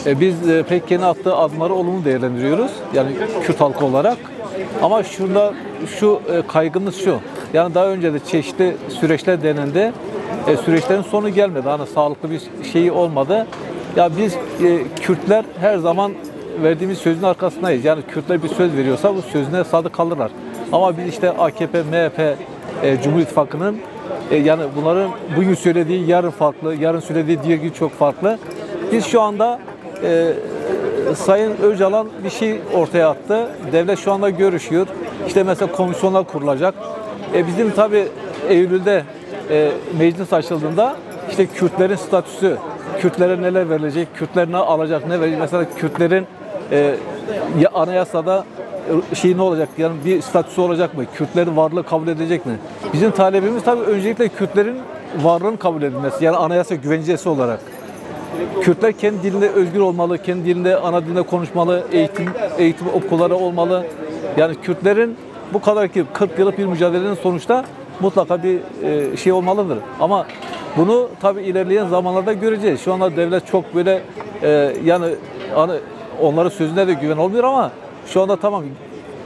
Biz PKK'nın attığı adımları olumlu değerlendiriyoruz. Yani Kürt halkı olarak. Ama şurada şu kaygımız şu. Yani daha önce de çeşitli süreçler denendi. Süreçlerin sonu gelmedi. Hani sağlıklı bir şeyi olmadı. Ya biz Kürtler her zaman verdiğimiz sözün arkasındayız. Yani Kürtler bir söz veriyorsa bu sözüne sadık kalırlar. Ama biz işte AKP, MHP, Cumhur İttifakı'nın yani bunların bugün söylediği yarın farklı, yarın söylediği diğer gün çok farklı. Biz şu anda Sayın Öcalan bir şey ortaya attı. Devlet şu anda görüşüyor. İşte mesela komisyonlar kurulacak. Bizim tabii Eylül'de meclis açıldığında işte Kürtlerin statüsü, Kürtlere neler verilecek, Kürtler ne alacak, ne verecek. Mesela Kürtlerin anayasada ne olacak, yani bir statüsü olacak mı? Kürtlerin varlığı kabul edilecek mi? Bizim talebimiz tabii öncelikle Kürtlerin varlığının kabul edilmesi. Yani anayasa güvencesi olarak. Kürtler kendi dilinde özgür olmalı, kendi dilinde, ana dilinde konuşmalı, eğitim okulları olmalı. Yani Kürtlerin bu kadar ki 40 yıllık bir mücadelenin sonuçta mutlaka bir şey olmalıdır. Ama bunu tabii ilerleyen zamanlarda göreceğiz. Şu anda devlet çok böyle yani hani onların sözüne de güven olmuyor ama şu anda tamam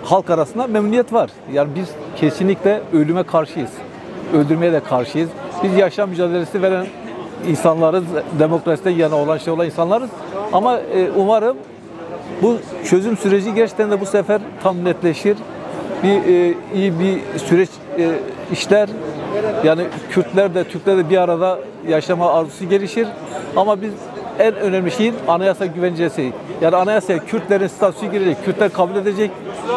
halk arasında memnuniyet var. Yani biz kesinlikle ölüme karşıyız. Öldürmeye de karşıyız. Biz yaşam mücadelesi veren insanlarız, demokraside yana olan insanlarız. Ama umarım bu çözüm süreci gerçekten de bu sefer tam netleşir. İyi bir süreç işler. Yani Kürtler de Türkler de bir arada yaşama arzusu gelişir. Ama biz en önemli şeyin anayasa güvencesi. Yani anayasaya Kürtlerin statüsü girecek, Kürtler kabul edecek,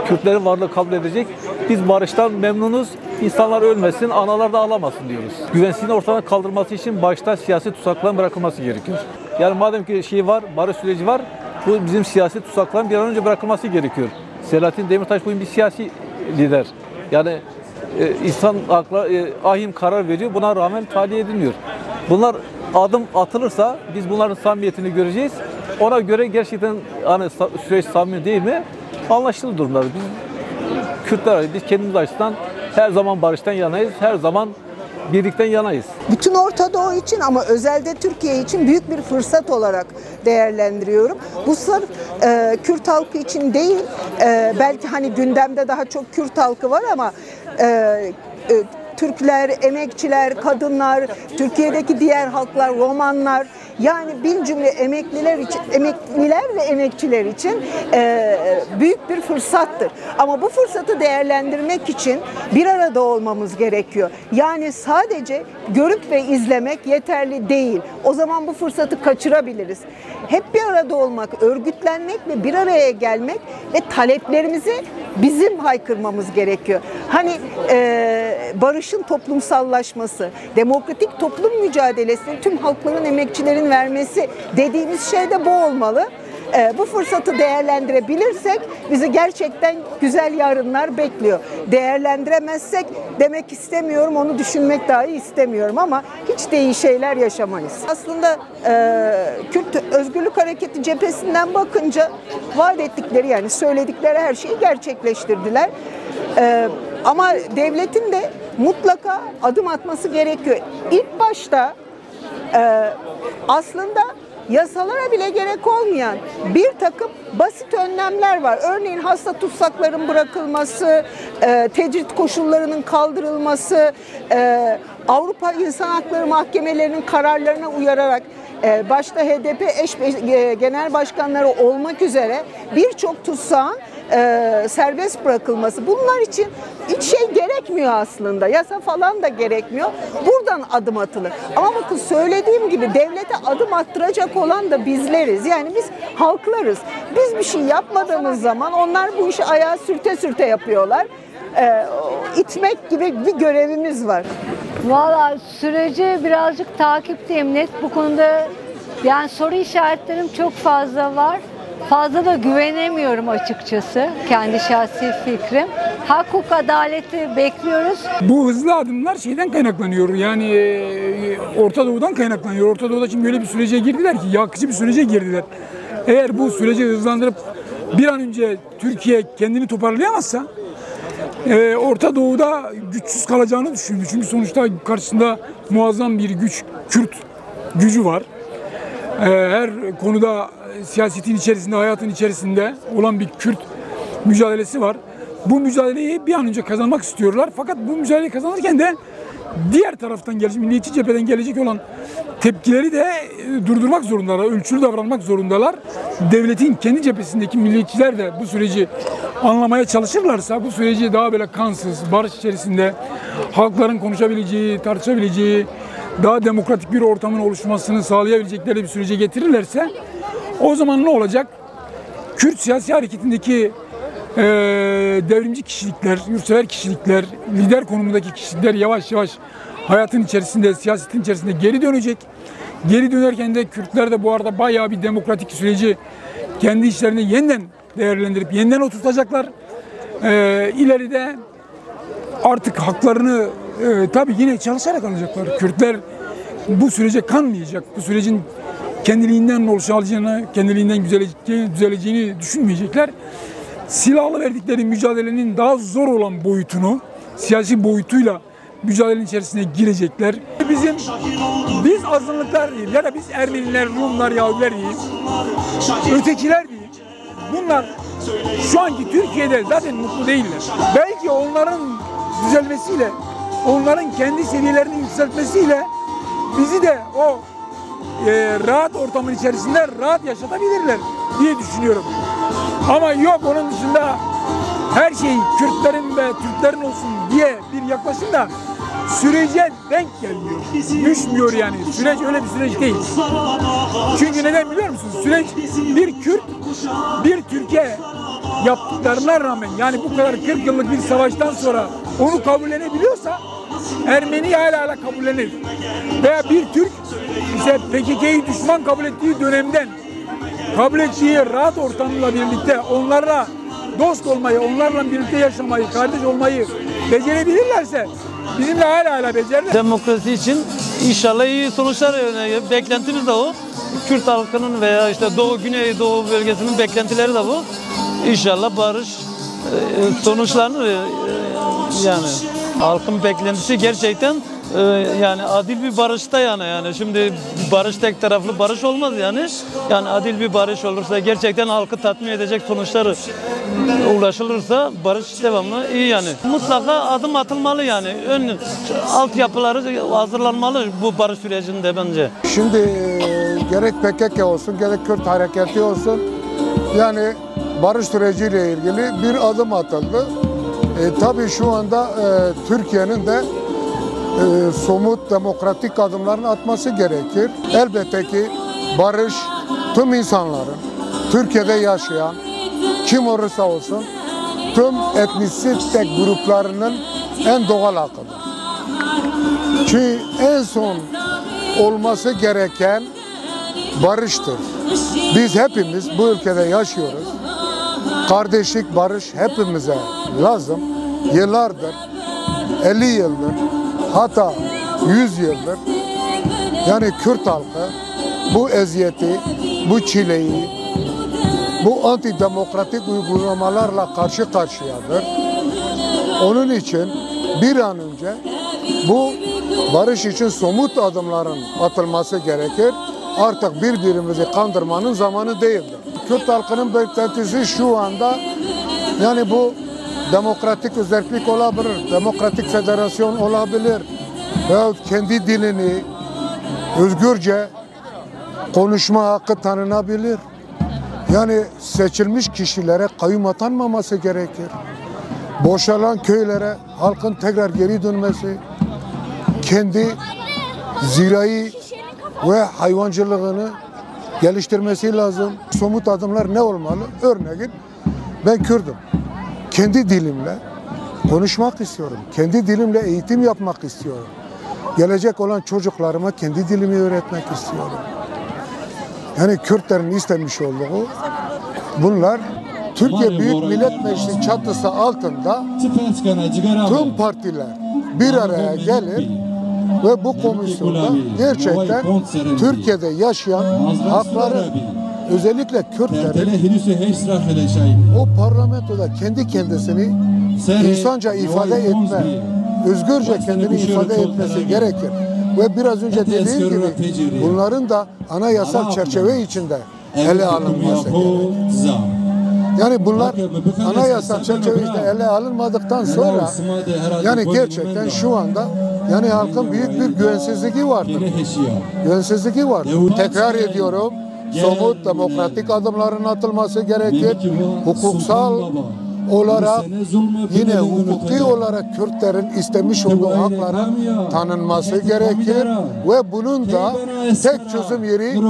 Kürtlerin varlığı kabul edecek. Biz barıştan memnunuz. İnsanlar ölmesin, analar da ağlamasın diyoruz. Güvensizliğin ortadan kaldırması için başta siyasi tutsakların bırakılması gerekiyor. Yani madem ki barış süreci var, bu bizim siyasi tutsakların bir an önce bırakılması gerekiyor. Selahattin Demirtaş bugün bir siyasi lider. Yani insan akla ahim karar veriyor, buna rağmen tahliye edilmiyor. Bunlar adım atılırsa biz bunların samimiyetini göreceğiz. Ona göre gerçekten hani süreç samimi değil mi? Anlaşılır durumlar. Biz Kürtler, biz kendimiz açısından her zaman barıştan yanayız, her zaman birlikten yanayız. Bütün Orta Doğu için ama özelde Türkiye için büyük bir fırsat olarak değerlendiriyorum. Bu sırf Kürt halkı için değil, belki hani gündemde daha çok Kürt halkı var ama Türkler, emekçiler, kadınlar, Türkiye'deki diğer halklar, Romanlar, yani bir cümle emekliler ve emekçiler için büyük bir fırsattır. Ama bu fırsatı değerlendirmek için bir arada olmamız gerekiyor. Yani sadece görüp ve izlemek yeterli değil. O zaman bu fırsatı kaçırabiliriz. Hep bir arada olmak, örgütlenmek ve bir araya gelmek ve taleplerimizi bizim haykırmamız gerekiyor. Hani barışın toplumsallaşması, demokratik toplum mücadelesinin tüm halkların, emekçilerin vermesi dediğimiz şey de bu olmalı. Bu fırsatı değerlendirebilirsek bizi gerçekten güzel yarınlar bekliyor. Değerlendiremezsek demek istemiyorum, onu düşünmek dahi istemiyorum ama hiç de iyi şeyler yaşamayız. Aslında Kürt Özgürlük Hareketi cephesinden bakınca vaat ettikleri, yani söyledikleri her şeyi gerçekleştirdiler. Ama devletin de mutlaka adım atması gerekiyor. İlk başta aslında yasalara bile gerek olmayan bir takım basit önlemler var. Örneğin hasta tutsakların bırakılması, tecrit koşullarının kaldırılması, Avrupa İnsan Hakları Mahkemelerinin kararlarına uyararak başta HDP eş genel başkanları olmak üzere birçok tutsağın serbest bırakılması. Bunlar için hiç şey gerekmiyor aslında. Yasa falan da gerekmiyor. Buradan adım atılır. Ama bakın söylediğim gibi devlete adım attıracak olan da bizleriz. Yani biz halklarız. Biz bir şey yapmadığımız zaman onlar bu işi ayağa sürte sürte yapıyorlar. İtmek gibi bir görevimiz var. Valla süreci birazcık takipteyim net. Bu konuda yani soru işaretlerim çok fazla var. Fazla da güvenemiyorum açıkçası, kendi şahsi fikrim. Hak, hukuk, adaleti bekliyoruz. Bu hızlı adımlar şeyden kaynaklanıyor, yani Orta Doğu'dan kaynaklanıyor. Orta Doğu'da şimdi böyle bir sürece girdiler ki, yakıcı bir sürece girdiler. Eğer bu süreci hızlandırıp bir an önce Türkiye kendini toparlayamazsa Orta Doğu'da güçsüz kalacağını düşündü. Çünkü sonuçta karşısında muazzam bir güç, Kürt gücü var. Her konuda siyasetin içerisinde, hayatın içerisinde olan bir Kürt mücadelesi var. Bu mücadeleyi bir an önce kazanmak istiyorlar. Fakat bu mücadeleyi kazanırken de diğer taraftan gelecek, milliyetçi cepheden gelecek olan tepkileri de durdurmak zorundalar, ölçülü davranmak zorundalar. Devletin kendi cephesindeki milliyetçiler de bu süreci anlamaya çalışırlarsa, bu süreci daha böyle kansız, barış içerisinde halkların konuşabileceği, tartışabileceği, daha demokratik bir ortamın oluşmasını sağlayabilecekleri bir sürece getirirlerse, o zaman ne olacak? Kürt siyasi hareketindeki devrimci kişilikler, yurtsever kişilikler, lider konumundaki kişilikler yavaş yavaş hayatın içerisinde, siyasetin içerisinde geri dönecek. Geri dönerken de Kürtler de bu arada bayağı bir demokratik süreci kendi işlerinde yeniden değerlendirip yeniden oturtacaklar. İleride artık haklarını tabii yine çalışarak alacaklar. Kürtler bu sürece kanmayacak. Bu sürecin kendiliğinden oluşacağını, kendiliğinden düzeleceğini düşünmeyecekler. Silahla verdikleri mücadelenin daha zor olan boyutunu, siyasi boyutuyla mücadelenin içerisine girecekler. Biz azınlıklar değil ya da biz Ermeniler, Rumlar, Yahudiler değil, ötekiler değil. Bunlar şu anki Türkiye'de zaten mutlu değiller. Belki onların düzelmesiyle, onların kendi seviyelerini yükseltmesiyle bizi de o rahat ortamın içerisinde rahat yaşatabilirler diye düşünüyorum. Ama yok, onun dışında her şey Kürtlerin ve Türklerin olsun diye bir yaklaşım da sürece denk gelmiyor. Düşmüyor yani. Süreç öyle bir süreç değil. Çünkü neden biliyor musunuz? Süreç bir Kürt, bir Türkiye yaptıklarına rağmen, yani bu kadar 40 yıllık bir savaştan sonra onu kabullenebiliyorsa Ermeni hala kabullenir. Veya bir Türk ise PKK'yı düşman kabul ettiği dönemden kabul ettiği rahat ortamla birlikte onlarla dost olmayı, onlarla birlikte yaşamayı, kardeş olmayı becerebilirlerse bizimle hala becerirler. Demokrasi için inşallah iyi sonuçlar, beklentimiz de o. Kürt halkının veya işte Doğu, Güneydoğu bölgesinin beklentileri de bu. İnşallah barış sonuçlanır. Yani halkın beklentisi gerçekten yani adil bir barışta yani şimdi barış tek taraflı barış olmaz yani adil bir barış olursa, gerçekten halkı tatmin edecek sonuçları ulaşılırsa barış devamlı iyi yani. Mutlaka adım atılmalı yani. Altyapıları hazırlanmalı bu barış sürecinde bence. Şimdi gerek PKK olsun, gerek Kürt hareketi olsun, yani barış süreciyle ilgili bir adım atıldı. Tabii şu anda Türkiye'nin de somut demokratik adımlarını atması gerekir. Elbette ki barış tüm insanların, Türkiye'de yaşayan kim olursa olsun, tüm etnisite gruplarının en doğal hakkıdır. Çünkü en son olması gereken barıştır. Biz hepimiz bu ülkede yaşıyoruz. Kardeşlik, barış hepimize lazım. Yıllardır, 50 yıldır, hatta 100 yıldır yani Kürt halkı bu eziyeti, bu çileyi, bu antidemokratik uygulamalarla karşı karşıyadır. Onun için bir an önce bu barış için somut adımların atılması gerekir. Artık birbirimizi kandırmanın zamanı değildir. Kürt halkının beklentisi şu anda yani bu demokratik özellik olabilir, demokratik federasyon olabilir veyahut kendi dilini özgürce konuşma hakkı tanınabilir. Yani seçilmiş kişilere kayyum atanmaması gerekir. Boşalan köylere halkın tekrar geri dönmesi, kendi zirai ve hayvancılığını geliştirmesi lazım. Somut adımlar ne olmalı? Örneğin ben Kürt'üm. Kendi dilimle konuşmak istiyorum. Kendi dilimle eğitim yapmak istiyorum. Gelecek olan çocuklarıma kendi dilimi öğretmek istiyorum. Yani Kürtlerin istemiş olduğu bunlar Türkiye Büyük Millet Meclisi çatısı altında tüm partiler bir araya gelir ve bu komisyonda gerçekten Türkiye'de yaşayan hakları, özellikle Kürtlerin o parlamentoda kendi kendisini insanca ifade etme, özgürce kendini ifade etmesi gerekir. Ve biraz önce dediğim gibi bunların da anayasal çerçeve içinde ele alınması gerekir. Yani bunlar anayasal çerçeve içinde ele alınmadıktan sonra yani gerçekten şu anda yani halkın büyük bir güvensizliği vardır. Güvensizliği vardır. Tekrar ediyorum. Somut demokratik adımların atılması gerekir. Hukuksal olarak yine hukuki olarak Kürtlerin istemiş olduğu hakların tanınması gerekir ve bunun da tek çözüm yeri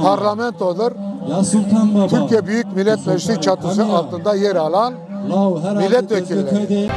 parlamentodur. Türkiye Büyük Millet Meclisi çatısı altında yer alan milletvekilleri.